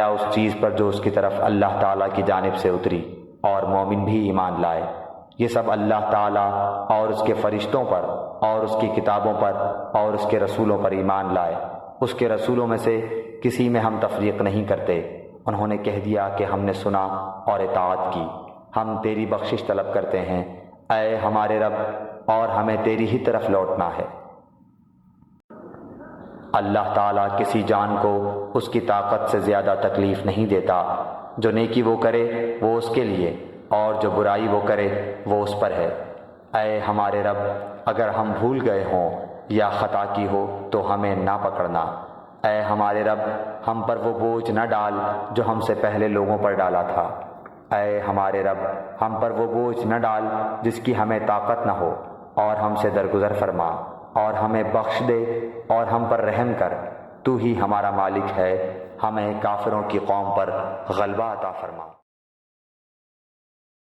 یا اس چیز پر جو اس کی طرف اللہ تعالیٰ کی جانب سے اتری، اور مومن بھی ایمان لائے۔ یہ سب اللہ تعالیٰ اور اس کے فرشتوں پر اور اس کی کتابوں پر اور اس کے رسولوں پر ایمان لائے۔ اس کے رسولوں میں سے کسی میں ہم تفریق نہیں کرتے۔ انہوں نے کہہ دیا کہ ہم نے سنا اور اطاعت کی، ہم تیری بخشش طلب کرتے ہیں، اے ہمارے رب، اور ہمیں تیری ہی طرف لوٹنا ہے۔ اللہ تعالیٰ کسی جان کو اس کی طاقت سے زیادہ تکلیف نہیں دیتا۔ جو نیکی وہ کرے وہ اس کے لیے، اور جو برائی وہ کرے وہ اس پر ہے۔ اے ہمارے رب، اگر ہم بھول گئے ہوں یا خطا کی ہو تو ہمیں نہ پکڑنا۔ اے ہمارے رب، ہم پر وہ بوجھ نہ ڈال جو ہم سے پہلے لوگوں پر ڈالا تھا۔ اے ہمارے رب، ہم پر وہ بوجھ نہ ڈال جس کی ہمیں طاقت نہ ہو، اور ہم سے درگزر فرما، اور ہمیں بخش دے اور ہم پر رحم کر۔ تو ہی ہمارا مالک ہے، ہمیں کافروں کی قوم پر غلبہ عطا فرما۔